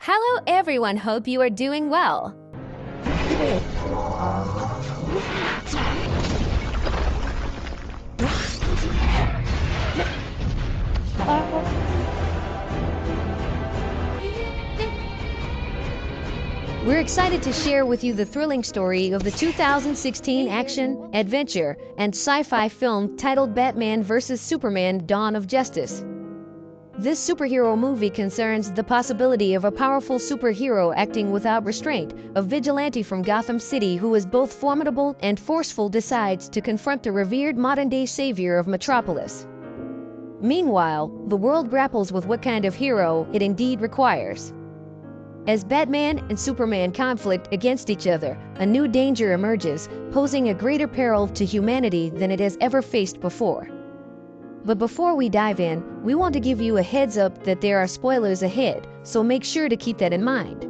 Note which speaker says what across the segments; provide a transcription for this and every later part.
Speaker 1: Hello everyone, hope you are doing well. We're excited to share with you the thrilling story of the 2016 action, adventure, and sci-fi film titled Batman vs. Superman: Dawn of Justice. This superhero movie concerns the possibility of a powerful superhero acting without restraint. A vigilante from Gotham City who is both formidable and forceful decides to confront a revered modern-day savior of Metropolis. Meanwhile, the world grapples with what kind of hero it indeed requires. As Batman and Superman conflict against each other, a new danger emerges, posing a greater peril to humanity than it has ever faced before. But before we dive in, we want to give you a heads up that there are spoilers ahead, so make sure to keep that in mind.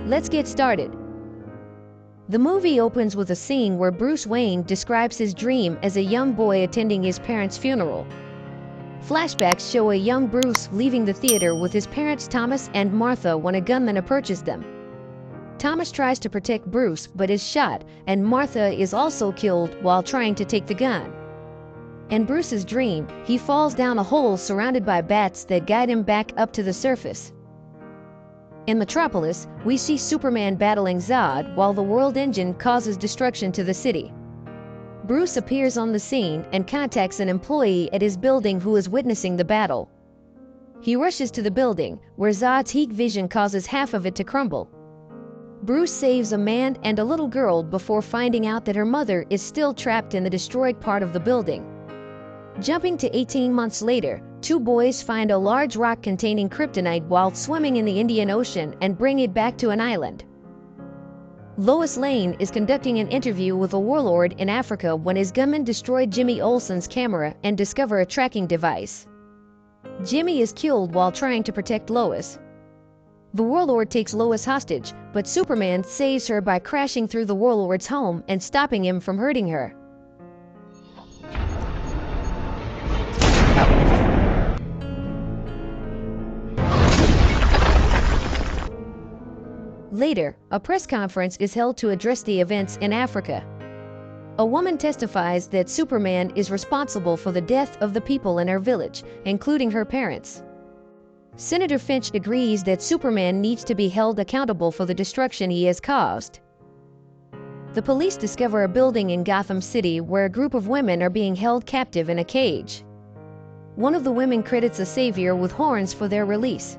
Speaker 1: Let's get started. The movie opens with a scene where Bruce Wayne describes his dream as a young boy attending his parents' funeral. Flashbacks show a young Bruce leaving the theater with his parents Thomas and Martha when a gunman approaches them. Thomas tries to protect Bruce but is shot, and Martha is also killed while trying to take the gun. In Bruce's dream, he falls down a hole surrounded by bats that guide him back up to the surface. In Metropolis, we see Superman battling Zod while the World Engine causes destruction to the city. Bruce appears on the scene and contacts an employee at his building who is witnessing the battle. He rushes to the building, where Zod's heat vision causes half of it to crumble. Bruce saves a man and a little girl before finding out that her mother is still trapped in the destroyed part of the building. Jumping to 18 months later, two boys find a large rock containing kryptonite while swimming in the Indian Ocean and bring it back to an island. Lois Lane is conducting an interview with a warlord in Africa when his gunmen destroy Jimmy Olsen's camera and discover a tracking device. Jimmy is killed while trying to protect Lois. The warlord takes Lois hostage, but Superman saves her by crashing through the warlord's home and stopping him from hurting her. Later, a press conference is held to address the events in Africa. A woman testifies that Superman is responsible for the death of the people in her village, including her parents. Senator Finch agrees that Superman needs to be held accountable for the destruction he has caused. The police discover a building in Gotham City where a group of women are being held captive in a cage. One of the women credits a savior with horns for their release.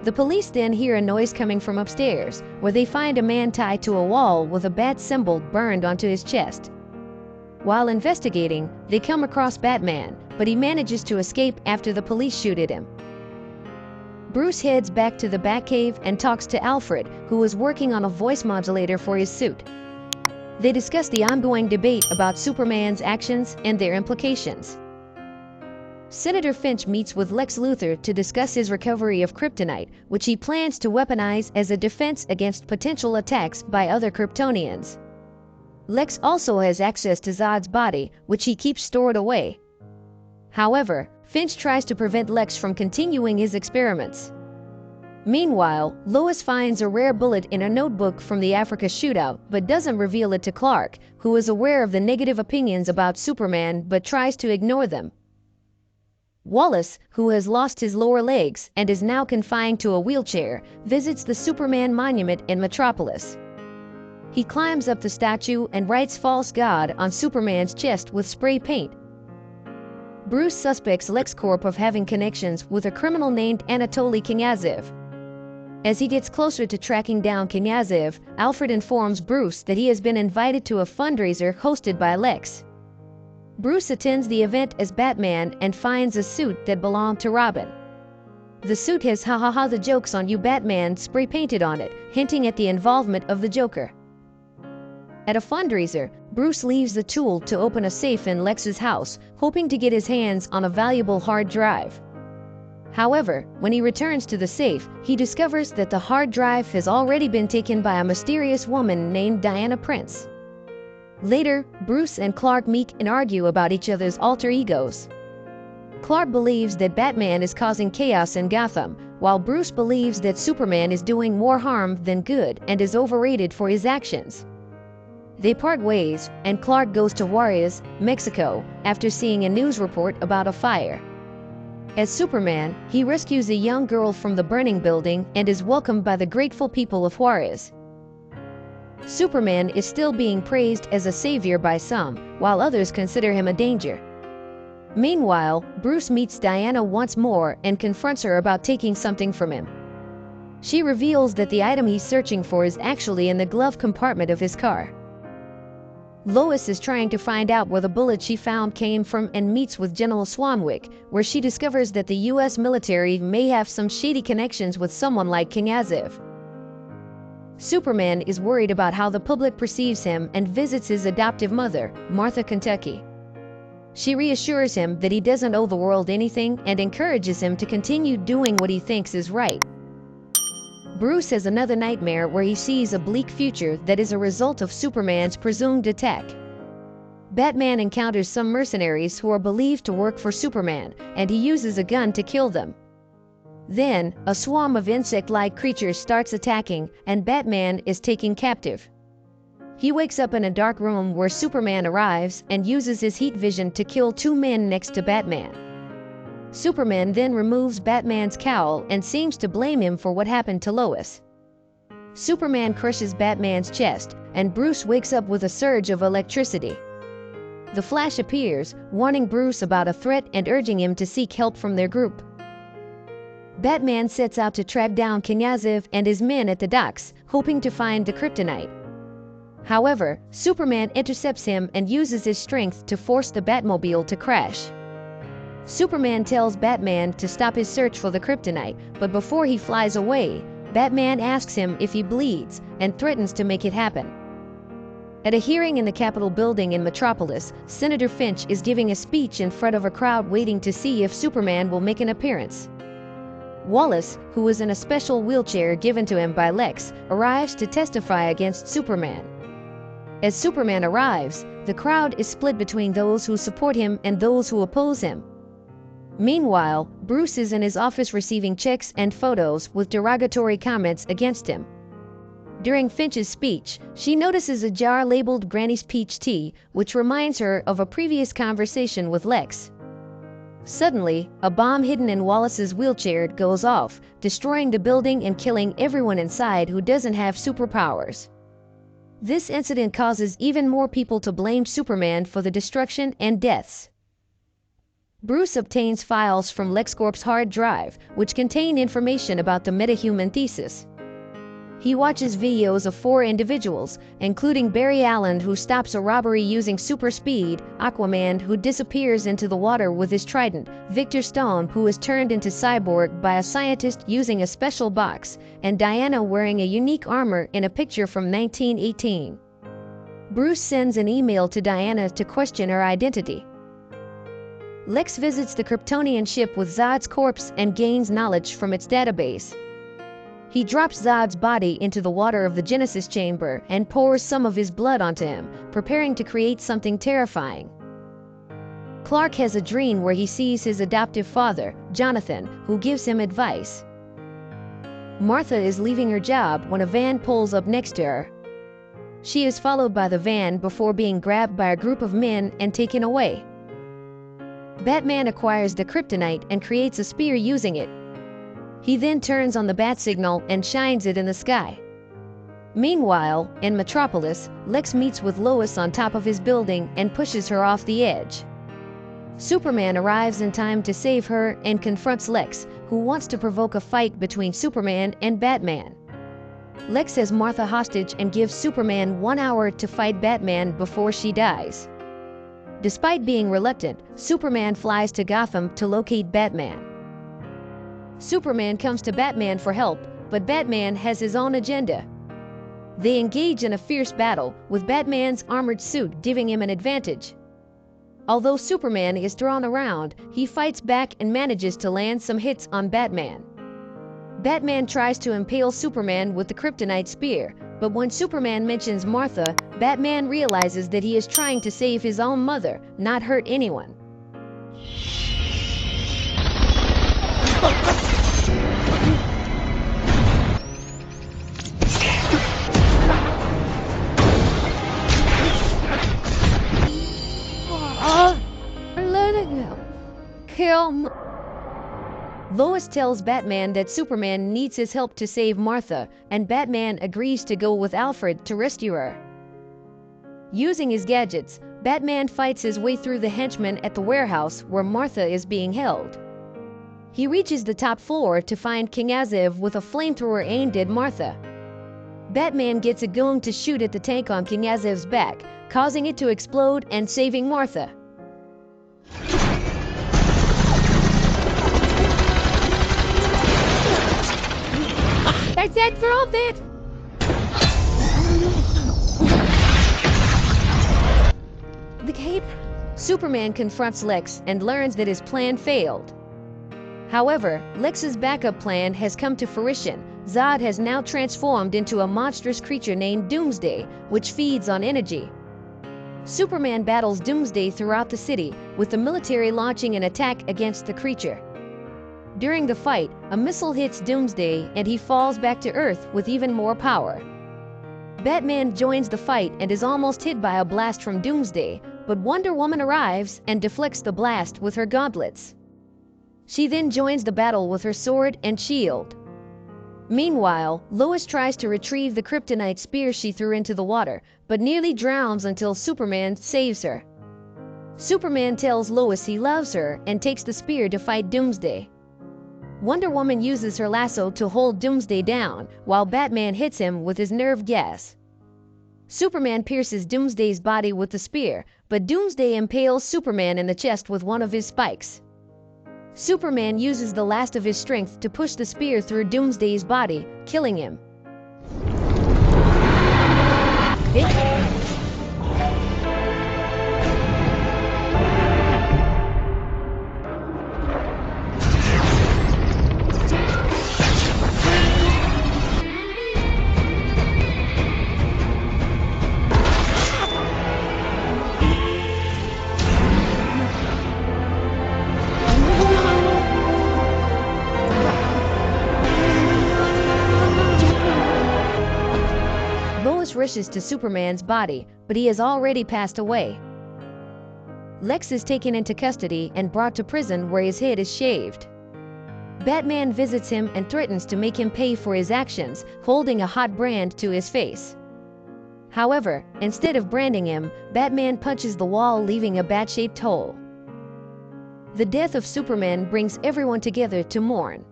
Speaker 1: The police then hear a noise coming from upstairs, where they find a man tied to a wall with a bat symbol burned onto his chest. While investigating, they come across Batman, but he manages to escape after the police shoot at him. Bruce heads back to the Batcave and talks to Alfred, who is working on a voice modulator for his suit. They discuss the ongoing debate about Superman's actions and their implications. Senator Finch meets with Lex Luthor to discuss his recovery of kryptonite, which he plans to weaponize as a defense against potential attacks by other Kryptonians. Lex also has access to Zod's body, which he keeps stored away. However, Finch tries to prevent Lex from continuing his experiments. Meanwhile, Lois finds a rare bullet in a notebook from the Africa shootout, but doesn't reveal it to Clark, who is aware of the negative opinions about Superman but tries to ignore them. Wallace, who has lost his lower legs and is now confined to a wheelchair, visits the Superman monument in Metropolis. He climbs up the statue and writes "False God" on Superman's chest with spray paint. Bruce suspects LexCorp of having connections with a criminal named Anatoly Knyazev. As he gets closer to tracking down Knyazev, Alfred informs Bruce that he has been invited to a fundraiser hosted by Lex. Bruce attends the event as Batman and finds a suit that belonged to Robin. The suit has "Ha ha ha the jokes on you Batman" spray painted on it, hinting at the involvement of the Joker. At a fundraiser, Bruce leaves the tool to open a safe in Lex's house, hoping to get his hands on a valuable hard drive. However, when he returns to the safe, he discovers that the hard drive has already been taken by a mysterious woman named Diana Prince. Later, Bruce and Clark meet and argue about each other's alter egos. Clark believes that Batman is causing chaos in Gotham, while Bruce believes that Superman is doing more harm than good and is overrated for his actions. They part ways, and Clark goes to Juarez, Mexico, after seeing a news report about a fire. As Superman, he rescues a young girl from the burning building and is welcomed by the grateful people of Juarez. Superman is still being praised as a savior by some, while others consider him a danger. Meanwhile, Bruce meets Diana once more and confronts her about taking something from him. She reveals that the item he's searching for is actually in the glove compartment of his car. Lois is trying to find out where the bullet she found came from and meets with General Swanwick, where she discovers that the US military may have some shady connections with someone like King Aziv. Superman is worried about how the public perceives him and visits his adoptive mother, Martha, Kentucky. She reassures him that he doesn't owe the world anything and encourages him to continue doing what he thinks is right. Bruce has another nightmare where he sees a bleak future that is a result of Superman's presumed attack. Batman encounters some mercenaries who are believed to work for Superman, and he uses a gun to kill them. Then, a swarm of insect-like creatures starts attacking, and Batman is taken captive. He wakes up in a dark room where Superman arrives and uses his heat vision to kill two men next to Batman. Superman then removes Batman's cowl and seems to blame him for what happened to Lois. Superman crushes Batman's chest, and Bruce wakes up with a surge of electricity. The Flash appears, warning Bruce about a threat and urging him to seek help from their group. Batman sets out to track down King Aziv and his men at the docks, hoping to find the kryptonite. However, Superman intercepts him and uses his strength to force the Batmobile to crash. Superman tells Batman to stop his search for the kryptonite, but before he flies away, Batman asks him if he bleeds and threatens to make it happen. At a hearing in the Capitol building in Metropolis, Senator Finch is giving a speech in front of a crowd waiting to see if Superman will make an appearance. Wallace, who is in a special wheelchair given to him by Lex, arrives to testify against Superman. As Superman arrives, the crowd is split between those who support him and those who oppose him. Meanwhile, Bruce is in his office receiving checks and photos with derogatory comments against him. During Finch's speech, she notices a jar labeled Granny's Peach Tea, which reminds her of a previous conversation with Lex. Suddenly, a bomb hidden in Wallace's wheelchair goes off, destroying the building and killing everyone inside who doesn't have superpowers. This incident causes even more people to blame Superman for the destruction and deaths. Bruce obtains files from LexCorp's hard drive, which contain information about the metahuman thesis. He watches videos of 4 individuals, including Barry Allen, who stops a robbery using super speed, Aquaman, who disappears into the water with his trident, Victor Stone, who is turned into cyborg by a scientist using a special box, and Diana wearing a unique armor in a picture from 1918. Bruce sends an email to Diana to question her identity. Lex visits the Kryptonian ship with Zod's corpse and gains knowledge from its database. He drops Zod's body into the water of the Genesis chamber and pours some of his blood onto him, preparing to create something terrifying. Clark has a dream where he sees his adoptive father, Jonathan, who gives him advice. Martha is leaving her job when a van pulls up next to her. She is followed by the van before being grabbed by a group of men and taken away. Batman acquires the kryptonite and creates a spear using it. He then turns on the bat signal and shines it in the sky. Meanwhile, in Metropolis, Lex meets with Lois on top of his building and pushes her off the edge. Superman arrives in time to save her and confronts Lex, who wants to provoke a fight between Superman and Batman. Lex has Martha hostage and gives Superman 1 hour to fight Batman before she dies. Despite being reluctant, Superman flies to Gotham to locate Batman. Superman comes to Batman for help, but Batman has his own agenda. They engage in a fierce battle, with Batman's armored suit giving him an advantage. Although Superman is thrown around, he fights back and manages to land some hits on Batman. Batman tries to impale Superman with the kryptonite spear, but when Superman mentions Martha, Batman realizes that he is trying to save his own mother, not hurt anyone. film. Lois tells Batman that Superman needs his help to save Martha, and Batman agrees to go with Alfred to rescue her. Using his gadgets, Batman fights his way through the henchmen at the warehouse where Martha is being held. He reaches the top floor to find King Aziv with a flamethrower aimed at Martha. Batman gets a gun to shoot at the tank on King Aziv's back, causing it to explode and saving Martha. That's it for all that! The cape. Superman confronts Lex and learns that his plan failed. However, Lex's backup plan has come to fruition. Zod has now transformed into a monstrous creature named Doomsday, which feeds on energy. Superman battles Doomsday throughout the city, with the military launching an attack against the creature. During the fight, a missile hits Doomsday and he falls back to Earth with even more power. Batman joins the fight and is almost hit by a blast from Doomsday, but Wonder Woman arrives and deflects the blast with her gauntlets. She then joins the battle with her sword and shield. Meanwhile, Lois tries to retrieve the kryptonite spear she threw into the water, but nearly drowns until Superman saves her. Superman tells Lois he loves her and takes the spear to fight Doomsday. Wonder Woman uses her lasso to hold Doomsday down, while Batman hits him with his nerve gas. Superman pierces Doomsday's body with the spear, but Doomsday impales Superman in the chest with one of his spikes. Superman uses the last of his strength to push the spear through Doomsday's body, killing him. Rushes to Superman's body, but he has already passed away. Lex is taken into custody and brought to prison where his head is shaved. Batman visits him and threatens to make him pay for his actions, holding a hot brand to his face. However, instead of branding him, Batman punches the wall, leaving a bat-shaped hole. The death of Superman brings everyone together to mourn.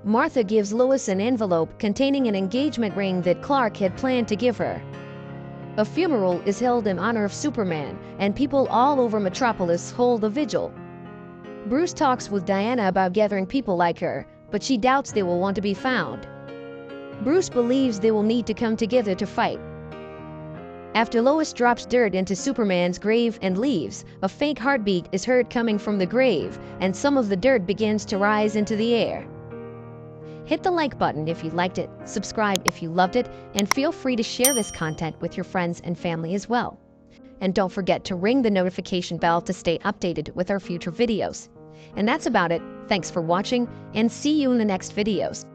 Speaker 1: Martha gives Lois an envelope containing an engagement ring that Clark had planned to give her. A funeral is held in honor of Superman, and people all over Metropolis hold a vigil. Bruce talks with Diana about gathering people like her, but she doubts they will want to be found. Bruce believes they will need to come together to fight. After Lois drops dirt into Superman's grave and leaves, a faint heartbeat is heard coming from the grave, and some of the dirt begins to rise into the air. Hit the like button if you liked it, subscribe if you loved it, and feel free to share this content with your friends and family as well. And don't forget to ring the notification bell to stay updated with our future videos. And that's about it. Thanks for watching, and see you in the next videos.